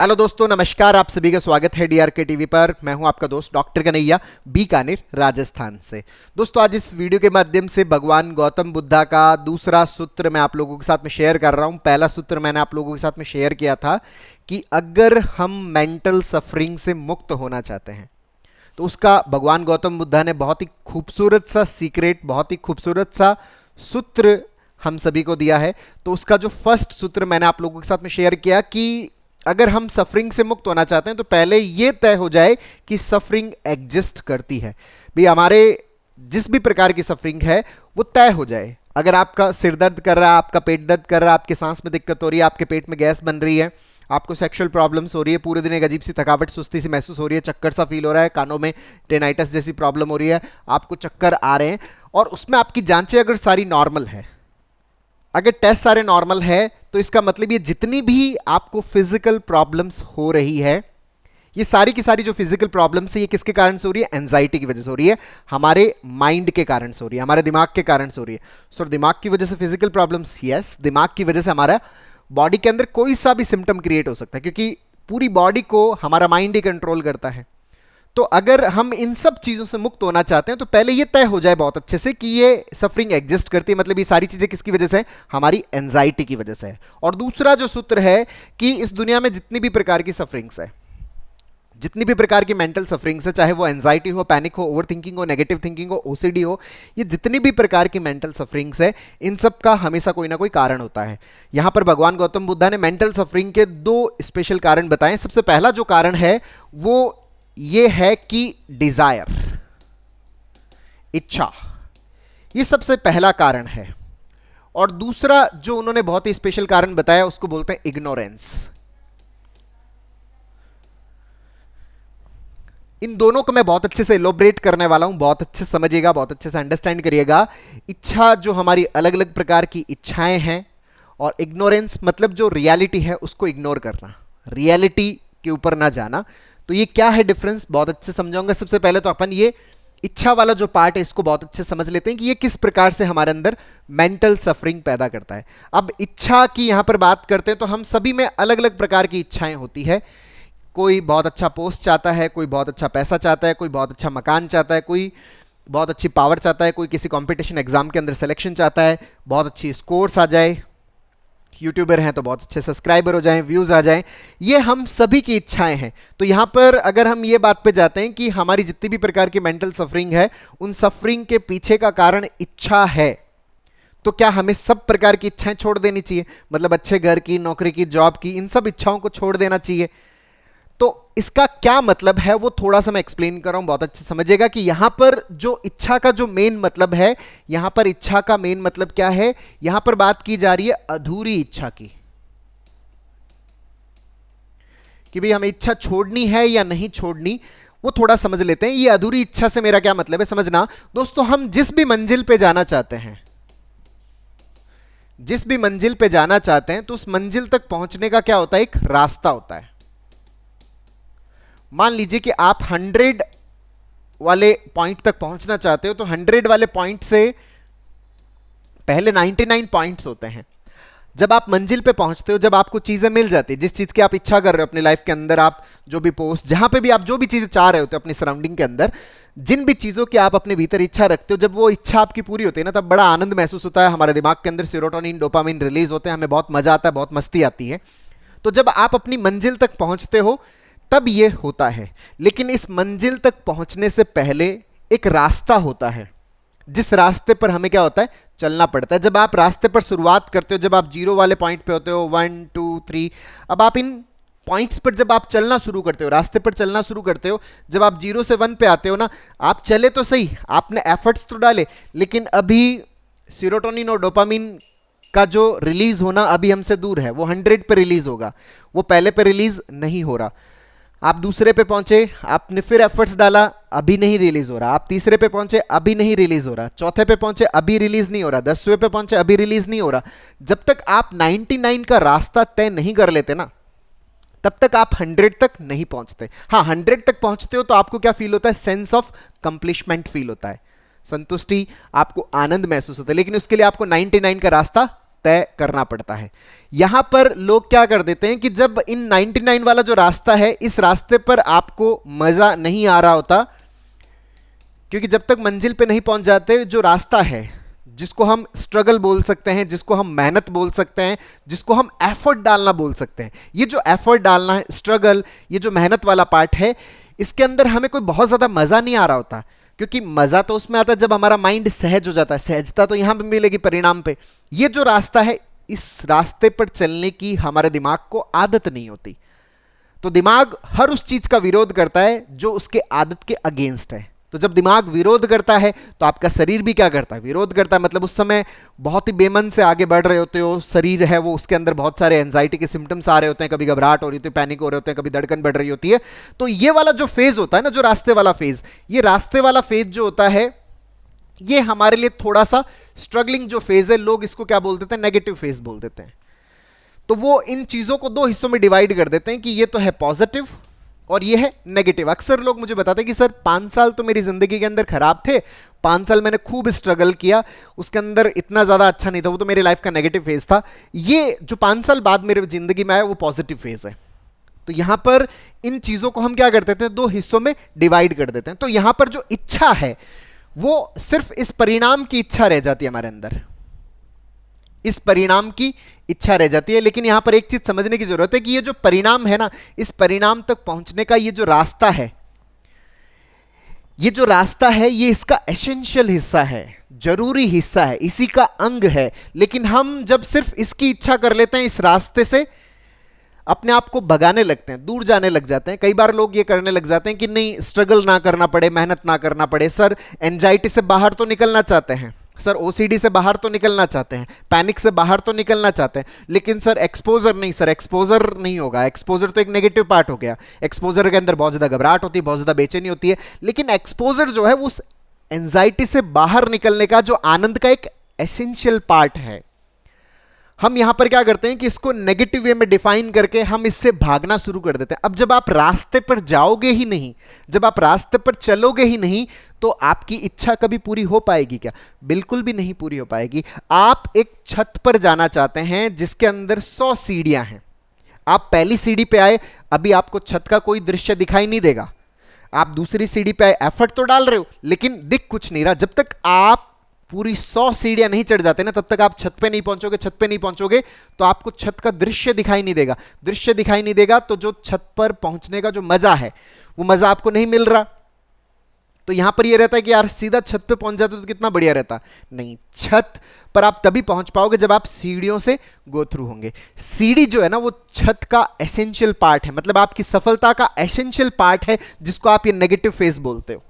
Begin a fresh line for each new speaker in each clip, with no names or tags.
Hello दोस्तों, नमस्कार। आप सभी का स्वागत है डीआरके टीवी पर। मैं हूं आपका दोस्त डॉक्टर कन्हैया, बीकानेर राजस्थान से। दोस्तों, आज इस वीडियो के माध्यम से भगवान गौतम बुद्धा का दूसरा सूत्र मैं आप लोगों के साथ में शेयर कर रहा हूं। पहला सूत्र मैंने आप लोगों के साथ में शेयर किया था कि अगर हम मेंटल सफरिंग से मुक्त होना चाहते हैं तो उसका भगवान गौतम बुद्धा ने बहुत ही खूबसूरत सा सीक्रेट, बहुत ही खूबसूरत सा सूत्र हम सभी को दिया है। तो उसका जो फर्स्ट सूत्र मैंने आप लोगों के साथ में शेयर किया कि अगर हम सफरिंग से मुक्त होना चाहते हैं तो पहले यह तय हो जाए कि सफरिंग एग्जिस्ट करती है। भी हमारे जिस भी प्रकार की सफरिंग है वो तय हो जाए। अगर आपका सिर दर्द कर रहा है, आपका पेट दर्द कर रहा है, आपके सांस में दिक्कत हो रही है, आपके पेट में गैस बन रही है, आपको सेक्सुअल प्रॉब्लम्स हो रही है, पूरे दिन एक अजीब सी थकावट, सुस्ती सी महसूस हो रही है, चक्कर सा फील हो रहा है, कानों में टेनाइटिस जैसी प्रॉब्लम हो रही है, आपको चक्कर आ रहे हैं और उसमें आपकी जांचें अगर सारी नॉर्मल है, अगर टेस्ट सारे नॉर्मल है, तो इसका मतलब ये जितनी भी आपको फिजिकल प्रॉब्लम्स हो रही है, ये सारी की सारी जो फिजिकल प्रॉब्लम्स है, ये किसके कारण से हो रही है? एंजाइटी की वजह से हो रही है, हमारे माइंड के कारण से हो रही है, हमारे दिमाग के कारण से हो रही है। सो दिमाग की वजह से फिजिकल प्रॉब्लम्स, यस, दिमाग की वजह से हमारा बॉडी के अंदर कोई सा भी सिम्टम क्रिएट हो सकता है, क्योंकि पूरी बॉडी को हमारा माइंड ही कंट्रोल करता है। तो अगर हम इन सब चीजों से मुक्त होना चाहते हैं तो पहले ये तय हो जाए बहुत अच्छे से कि ये सफरिंग एग्जिस्ट करती है, मतलब ये सारी चीजें किसकी वजह से है? हमारी एंजाइटी की वजह से है। और दूसरा जो सूत्र है कि इस दुनिया में जितनी भी प्रकार की सफरिंग्स है, जितनी भी प्रकार की मेंटल सफरिंग्स है, चाहे वो एंजाइटी हो, पैनिक हो, ओवर थिंकिंग हो, नेगेटिव थिंकिंग हो, ओसीडी हो, ये जितनी भी प्रकार की मेंटल सफरिंग्स है, इन सब का हमेशा कोई ना कोई कारण होता है। यहां पर भगवान गौतम बुद्धा ने मेंटल सफरिंग के दो स्पेशल कारण बताए। सबसे पहला जो कारण है वो ये है कि डिजायर, इच्छा, ये सबसे पहला कारण है। और दूसरा जो उन्होंने बहुत ही स्पेशल कारण बताया उसको बोलते हैं इग्नोरेंस। इन दोनों को मैं बहुत अच्छे से एलोबरेट करने वाला हूं, बहुत अच्छे से समझिएगा, बहुत अच्छे से अंडरस्टैंड करिएगा। इच्छा जो हमारी अलग अलग प्रकार की इच्छाएं हैं, और इग्नोरेंस मतलब जो रियलिटी है उसको इग्नोर करना, रियलिटी के ऊपर ना जाना। तो ये क्या है डिफरेंस, बहुत अच्छे समझाऊंगा। सबसे पहले तो अपन ये इच्छा वाला जो पार्ट है इसको बहुत अच्छे समझ लेते हैं कि ये किस प्रकार से हमारे अंदर मेंटल सफरिंग पैदा करता है। अब इच्छा की यहां पर बात करते हैं तो हम सभी में अलग अलग प्रकार की इच्छाएं होती है। कोई बहुत अच्छा पोस्ट चाहता है, कोई बहुत अच्छा पैसा चाहता है, कोई बहुत अच्छा मकान चाहता है, कोई बहुत अच्छी पावर चाहता है, कोई किसी कंपटीशन एग्जाम के अंदर सिलेक्शन चाहता है, बहुत अच्छी स्कोर्स आ जाए, यूट्यूबर हैं तो बहुत अच्छे सब्सक्राइबर हो जाएं, व्यूज आ जाएं। ये हम सभी की इच्छाएं हैं। तो यहां पर अगर हम ये बात पे जाते हैं कि हमारी जितनी भी प्रकार की मेंटल सफरिंग है, उन सफरिंग के पीछे का कारण इच्छा है, तो क्या हमें सब प्रकार की इच्छाएं छोड़ देनी चाहिए? मतलब अच्छे घर की, नौकरी की, जॉब की, इन सब इच्छाओं को छोड़ देना चाहिए? तो इसका क्या मतलब है वो थोड़ा सा मैं एक्सप्लेन कर रहा हूं, बहुत अच्छे समझिएगा कि यहां पर जो इच्छा का जो मेन मतलब है, यहां पर इच्छा का मेन मतलब क्या है? यहां पर बात की जा रही है अधूरी इच्छा की, कि भाई हमें इच्छा छोड़नी है या नहीं छोड़नी, वो थोड़ा समझ लेते हैं। ये अधूरी इच्छा से मेरा क्या मतलब है समझना। दोस्तों, हम जिस भी मंजिल पे जाना चाहते हैं, जिस भी मंजिल पे जाना चाहते हैं, तो उस मंजिल तक पहुंचने का क्या होता है? एक रास्ता होता है। मान लीजिए कि आप 100 वाले पॉइंट तक पहुंचना चाहते हो, तो 100 वाले पॉइंट से पहले 99 पॉइंट्स होते हैं। जब आप मंजिल पे पहुंचते हो, जब आपको चीजें मिल जाती है, जिस चीज की आप इच्छा कर रहे हो अपनी लाइफ के अंदर, आप जो भी पोस्ट, जहां पे भी आप जो भी चीजें चाह रहे होते हो अपनी सराउंडिंग के अंदर, जिन भी चीजों की आप अपने भीतर इच्छा रखते हो, जब वो इच्छा आपकी पूरी होती है ना, तब बड़ा आनंद महसूस होता है। हमारे दिमाग के अंदर सेरोटोनिन, डोपामिन रिलीज होते हैं, हमें बहुत मजा आता है, बहुत मस्ती आती है। तो जब आप अपनी मंजिल तक पहुंचते हो तब ये होता है। लेकिन इस मंजिल तक पहुंचने से पहले एक रास्ता होता है, जिस रास्ते पर हमें क्या होता है? चलना पड़ता है। जब आप रास्ते पर शुरुआत करते हो, जब आप 0 वाले पॉइंट पे होते हो, 1 2 3, अब आप इन पॉइंट्स पर जब आप चलना शुरू करते हो, रास्ते पर चलना शुरू करते हो, जब आप 0 से 1 पे आते हो ना, आप चले तो सही, आपने एफर्ट्स तो डाले, लेकिन अभी सीरोटोनिन और डोपामिन का जो रिलीज होना अभी हमसे दूर है। वो 100 पे रिलीज होगा, वो पहले पे रिलीज नहीं हो रहा। आप दूसरे पे पहुंचे, आपने फिर एफर्ट्स डाला, अभी नहीं रिलीज हो रहा। आप तीसरे पे पहुंचे, अभी नहीं रिलीज हो रहा। चौथे पे पहुंचे, अभी रिलीज नहीं हो रहा। 10वें पे पहुंचे, अभी रिलीज नहीं हो रहा। जब तक आप 99 का रास्ता तय नहीं कर लेते ना, तब तक आप 100 तक नहीं पहुंचते। हाँ, 100 तक पहुंचते हो तो आपको क्या फील होता है? सेंस ऑफ कंप्लीशमेंट फील होता है, संतुष्टि, आपको आनंद महसूस होता है। लेकिन उसके लिए आपको 99 का रास्ता तय करना पड़ता है। यहां पर लोग क्या कर देते हैं कि जब इन 99 वाला जो रास्ता है, इस रास्ते पर आपको मजा नहीं आ रहा होता, क्योंकि जब तक मंजिल पे नहीं पहुंच जाते, जो रास्ता है जिसको हम स्ट्रगल बोल सकते हैं, जिसको हम मेहनत बोल सकते हैं, जिसको हम एफर्ट डालना बोल सकते हैं, ये जो एफर्ट डालना है, स्ट्रगल, ये जो मेहनत वाला पार्ट है, इसके अंदर हमें कोई बहुत ज्यादा मजा नहीं आ रहा होता, क्योंकि मजा तो उसमें आता है जब हमारा माइंड सहज हो जाता है। सहजता तो यहां पे मिलेगी परिणाम पे। ये जो रास्ता है, इस रास्ते पर चलने की हमारे दिमाग को आदत नहीं होती, तो दिमाग हर उस चीज का विरोध करता है जो उसके आदत के अगेंस्ट है। तो जब दिमाग विरोध करता है तो आपका शरीर भी क्या करता है, विरोध करता है। मतलब उस समय बहुत ही बेमन से आगे बढ़ रहे होते हो, शरीर है वो, उसके अंदर बहुत सारे एंजाइटी के सिम्टम्स आ रहे होते हैं, कभी घबराहट हो रही होती है, पैनिक हो रहे होते हैं, कभी धड़कन बढ़ रही होती है। तो ये वाला जो फेज होता है ना, जो रास्ते वाला फेज, ये रास्ते वाला फेज जो होता है, ये हमारे लिए थोड़ा सा स्ट्रगलिंग जो फेज है, लोग इसको क्या बोल देते हैं, नेगेटिव फेज बोल देते हैं। तो वो इन चीजों को दो हिस्सों में डिवाइड कर देते हैं कि ये तो है पॉजिटिव और ये है नेगेटिव। अक्सर लोग मुझे बताते हैं कि सर 5 साल तो मेरी जिंदगी के अंदर खराब थे, 5 साल मैंने खूब स्ट्रगल किया, उसके अंदर इतना ज्यादा अच्छा नहीं था, वो तो मेरी लाइफ का नेगेटिव फेज था। ये जो 5 साल बाद मेरे जिंदगी में आया वो पॉजिटिव फेज है। तो यहां पर इन चीजों को हम क्या कर देते हैं, दो हिस्सों में डिवाइड कर देते हैं। तो यहां पर जो इच्छा है वो सिर्फ इस परिणाम की इच्छा रह जाती है हमारे अंदर, इस परिणाम की इच्छा रह जाती है। लेकिन यहां पर एक चीज समझने की जरूरत है कि ये जो परिणाम है ना, इस परिणाम तक पहुंचने का ये जो रास्ता है, ये जो रास्ता है, ये इसका एसेंशियल हिस्सा है, जरूरी हिस्सा है, इसी का अंग है। लेकिन हम जब सिर्फ इसकी इच्छा कर लेते हैं, इस रास्ते से अपने आप को भगाने लगते हैं, दूर जाने लग जाते हैं। कई बार लोग ये करने लग जाते हैं कि नहीं, स्ट्रगल ना करना पड़े, मेहनत ना करना पड़े। सर एंजाइटी से बाहर तो निकलना चाहते हैं, सर ओसीडी से बाहर तो निकलना चाहते हैं, पैनिक से बाहर तो निकलना चाहते हैं, लेकिन सर एक्सपोजर नहीं, सर एक्सपोजर नहीं होगा। एक्सपोजर तो एक नेगेटिव पार्ट हो गया। एक्सपोजर के अंदर बहुत ज्यादा घबराहट होती है, बहुत ज्यादा बेचैनी होती है, लेकिन एक्सपोजर जो है वो उस एंजाइटी से बाहर निकलने का जो आनंद का एक एसेंशियल पार्ट है। हम यहां पर क्या करते हैं कि इसको नेगेटिव वे में डिफाइन करके हम इससे भागना शुरू कर देते हैं। अब जब आप रास्ते पर जाओगे ही नहीं, जब आप रास्ते पर चलोगे ही नहीं, तो आपकी इच्छा कभी पूरी हो पाएगी क्या? बिल्कुल भी नहीं पूरी हो पाएगी। आप एक छत पर जाना चाहते हैं जिसके अंदर 100 सीढ़ियां हैं। आप पहली सीढ़ी पे आए, अभी आपको छत का कोई दृश्य दिखाई नहीं देगा। आप दूसरी सीढ़ी पे आए, एफर्ट तो डाल रहे हो, लेकिन दिख कुछ नहीं रहा। जब तक आप पूरी 100 सीढ़ियां नहीं चढ़ जाते ना, तब तक आप छत पे नहीं पहुंचोगे। छत पे नहीं पहुंचोगे तो आपको छत का दृश्य दिखाई नहीं देगा। दृश्य दिखाई नहीं देगा तो जो छत पर पहुंचने का जो मजा है, वो मजा आपको नहीं मिल रहा। तो यहां पर ये रहता है कि यार सीधा छत पे पहुंच जाते तो कितना बढ़िया रहता। नहीं, छत पर आप तभी पहुंच पाओगे जब आप सीढ़ियों से गो थ्रू होंगे। सीढ़ी जो है ना, वो छत का एसेंशियल पार्ट है, मतलब आपकी सफलता का एसेंशियल पार्ट है, जिसको आप ये नेगेटिव फेज बोलते हो।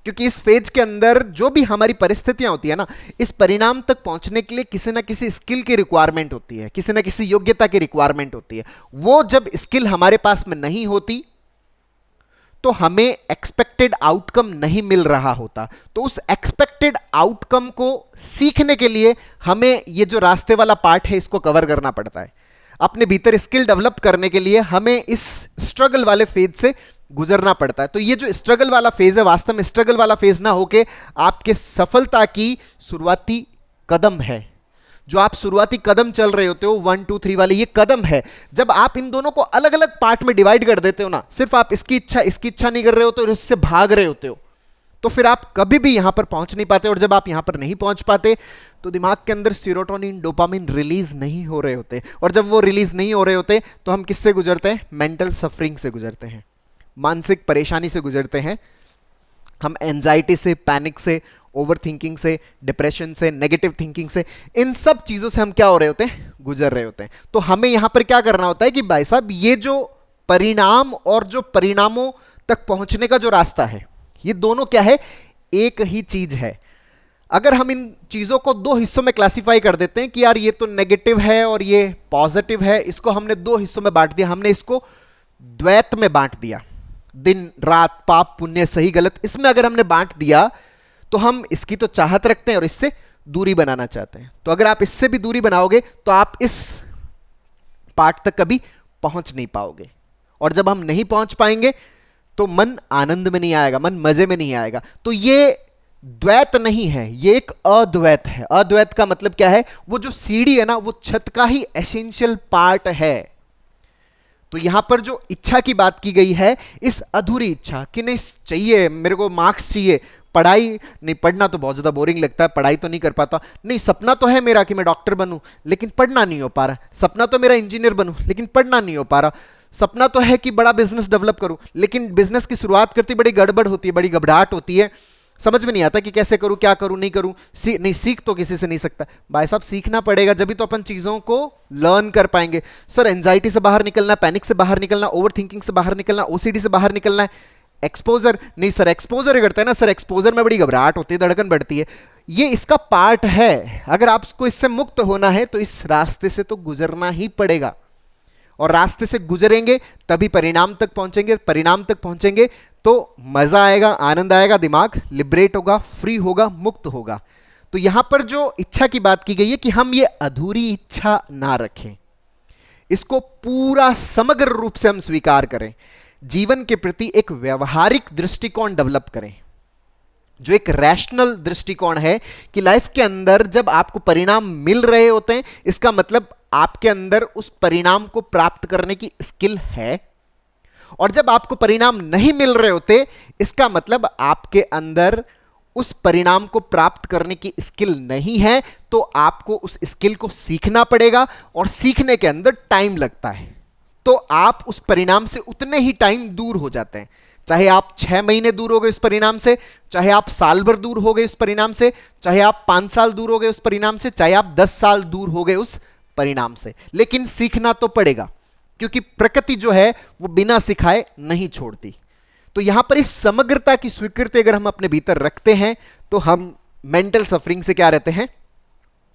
क्योंकि इस फेज के अंदर जो भी हमारी परिस्थितियां होती है ना, इस परिणाम तक पहुंचने के लिए किसी ना किसी स्किल की रिक्वायरमेंट होती है, किसी ना किसी योग्यता की रिक्वायरमेंट होती है। वो जब स्किल हमारे पास में नहीं होती तो हमें एक्सपेक्टेड आउटकम नहीं मिल रहा होता। तो उस एक्सपेक्टेड आउटकम को सीखने के लिए हमें ये जो रास्ते वाला पार्ट है, इसको कवर करना पड़ता है। अपने भीतर स्किल डेवलप करने के लिए हमें इस स्ट्रगल वाले फेज से गुजरना पड़ता है। तो ये जो स्ट्रगल वाला फेज है, वास्तव में स्ट्रगल वाला फेज ना होके आपके सफलता की शुरुआती कदम है। जो आप शुरुआती कदम चल रहे होते हो, 1 2 3 वाले, ये कदम है। जब आप इन दोनों को अलग अलग पार्ट में डिवाइड कर देते हो ना, सिर्फ आप इसकी इच्छा नहीं कर रहे होते और इससे भाग रहे होते हो, तो फिर आप कभी भी यहां पर पहुंच नहीं पाते। और जब आप यहां पर नहीं पहुंच पाते तो दिमाग के अंदर सीरोटोनिन, डोपामिन रिलीज नहीं हो रहे होते। और जब वो रिलीज नहीं हो रहे होते तो हम किससे गुजरते हैं? मेंटल सफरिंग से गुजरते हैं, मानसिक परेशानी से गुजरते हैं। हम एंजाइटी से, पैनिक से, ओवर थिंकिंग से, डिप्रेशन से, नेगेटिव थिंकिंग से, इन सब चीजों से हम क्या हो रहे होते हैं? गुजर रहे होते हैं। तो हमें यहां पर क्या करना होता है कि भाई साहब, ये जो परिणाम और जो परिणामों तक पहुंचने का जो रास्ता है, ये दोनों क्या है? एक ही चीज है। अगर हम इन चीजों को दो हिस्सों में क्लासिफाई कर देते हैं कि यार ये तो नेगेटिव है और ये पॉजिटिव है, इसको हमने दो हिस्सों में बांट दिया, हमने इसको द्वैत में बांट दिया, दिन रात, पाप पुण्य, सही गलत, इसमें अगर हमने बांट दिया तो हम इसकी तो चाहत रखते हैं और इससे दूरी बनाना चाहते हैं। तो अगर आप इससे भी दूरी बनाओगे तो आप इस पार्ट तक कभी पहुंच नहीं पाओगे। और जब हम नहीं पहुंच पाएंगे तो मन आनंद में नहीं आएगा, मन मजे में नहीं आएगा। तो ये द्वैत नहीं है, ये एक अद्वैत है। अद्वैत का मतलब क्या है? वो जो सीढ़ी है ना, वो छत का ही एसेंशियल पार्ट है। तो यहां पर जो इच्छा की बात की गई है, इस अधूरी इच्छा कि नहीं चाहिए मेरे को, मार्क्स चाहिए, पढ़ाई नहीं, पढ़ना तो बहुत ज्यादा बोरिंग लगता है, पढ़ाई तो नहीं कर पाता, नहीं सपना तो है मेरा कि मैं डॉक्टर बनूं, लेकिन पढ़ना नहीं हो पा रहा, सपना तो मेरा इंजीनियर बनूं, लेकिन पढ़ना नहीं हो पा रहा, सपना तो है कि बड़ा बिजनेस डेवलप करूं, लेकिन बिजनेस की शुरुआत करती बड़ी गड़बड़ होती है, बड़ी घबराहट होती है, समझ में नहीं आता कि कैसे करूं, क्या करूं, नहीं करूं, नहीं सीख तो किसी से नहीं सकता। भाई साहब सीखना पड़ेगा, जब भी तो अपन चीजों को लर्न कर पाएंगे। सर एंजाइटी से बाहर निकलना, पैनिक से बाहर निकलना, ओवर थिंकिंग से बाहर निकलना, ओसीडी से बाहर निकलना है, एक्सपोजर नहीं सर, एक्सपोजर करता है ना सर, एक्सपोजर में बड़ी घबराहट होती है, धड़कन बढ़ती है, ये इसका पार्ट है। अगर आपको इससे मुक्त होना है तो इस रास्ते से तो गुजरना ही पड़ेगा, और रास्ते से गुजरेंगे तभी परिणाम तक पहुंचेंगे, परिणाम तक पहुंचेंगे तो मजा आएगा, आनंद आएगा, दिमाग लिबरेट होगा, फ्री होगा, मुक्त होगा। तो यहां पर जो इच्छा की बात की गई है कि हम ये अधूरी इच्छा ना रखें, इसको पूरा समग्र रूप से हम स्वीकार करें, जीवन के प्रति एक व्यवहारिक दृष्टिकोण डेवलप करें, जो एक रैशनल दृष्टिकोण है कि लाइफ के अंदर जब आपको परिणाम मिल रहे होते हैं, इसका मतलब आपके अंदर उस परिणाम को प्राप्त करने की स्किल है, और जब आपको परिणाम नहीं मिल रहे होते, इसका मतलब आपके अंदर उस परिणाम को प्राप्त करने की स्किल नहीं है, तो आपको उस स्किल को सीखना पड़ेगा, और सीखने के अंदर टाइम लगता है, तो आप उस परिणाम से उतने ही टाइम दूर हो जाते हैं। चाहे आप 6 महीने दूर हो गए उस परिणाम से, चाहे आप साल भर दूर हो गए उस परिणाम से, चाहे आप 5 साल दूर हो गए उस परिणाम से, चाहे आप 10 साल दूर हो गए उस परिणाम से, लेकिन सीखना तो पड़ेगा, क्योंकि प्रकृति जो है वो बिना सिखाए नहीं छोड़ती। तो यहां पर इस समग्रता की स्वीकृति अगर हम अपने भीतर रखते हैं, तो हम मेंटल सफरिंग से क्या रहते हैं?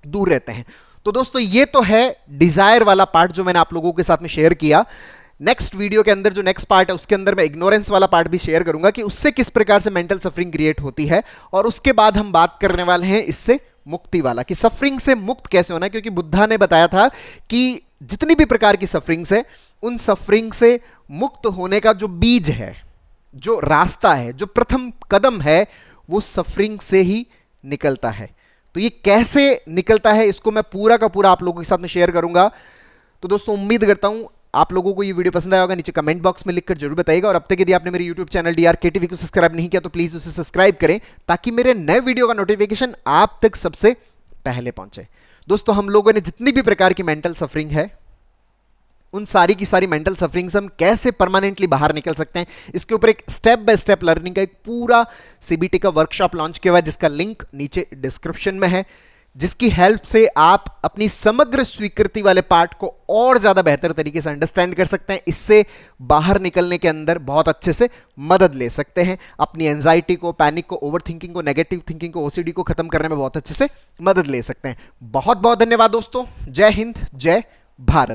दूर रहते हैं। तो दोस्तों ये तो है डिजायर वाला पार्ट जो मैंने आप लोगों के साथ में शेयर किया। नेक्स्ट वीडियो के अंदर जो नेक्स्ट पार्ट है, उसके अंदर मैं इग्नोरेंस वाला पार्ट भी शेयर करूंगा कि उससे किस प्रकार से मेंटल सफरिंग क्रिएट होती है, और उसके बाद हम बात करने वाले हैं इससे मुक्ति वाला, कि सफरिंग से मुक्त कैसे होना है। क्योंकि बुद्धा ने बताया था कि जितनी भी प्रकार की सफरिंग्स है, उन सफरिंग से मुक्त होने का जो बीज है, जो रास्ता है, जो प्रथम कदम है, वो सफरिंग से ही निकलता है। तो ये कैसे निकलता है, इसको मैं पूरा का पूरा आप लोगों के साथ में शेयर करूंगा। तो दोस्तों उम्मीद करता हूं आप लोगों को ये वीडियो पसंद आया होगा, नीचे कमेंट बॉक्स में लिखकर जरूर बताइएगा, और अब तक यदि आपने मेरे यूट्यूब चैनल डीआरके टीवी को सब्सक्राइब नहीं किया तो प्लीज उसे सब्सक्राइब करें, ताकि मेरे नए वीडियो का नोटिफिकेशन आप तक सबसे पहले पहुंचे। दोस्तों हम लोगों ने जितनी भी प्रकार की मेंटल सफरिंग है, उन सारी की सारी मेंटल सफरिंग से हम कैसे परमानेंटली बाहर निकल सकते हैं, इसके ऊपर एक स्टेप बाय स्टेप लर्निंग का एक पूरा सीबीटी का वर्कशॉप लॉन्च किया हुआ है, जिसका लिंक नीचे डिस्क्रिप्शन में है, जिसकी हेल्प से आप अपनी समग्र स्वीकृति वाले पार्ट को और ज्यादा बेहतर तरीके से अंडरस्टैंड कर सकते हैं। इससे बाहर निकलने के अंदर बहुत अच्छे से मदद ले सकते हैं, अपनी एंजाइटी को, पैनिक को, ओवर थिंकिंग को, नेगेटिव थिंकिंग को, ओसीडी को खत्म करने में बहुत अच्छे से मदद ले सकते हैं। बहुत बहुत धन्यवाद दोस्तों। जय हिंद, जय भारत।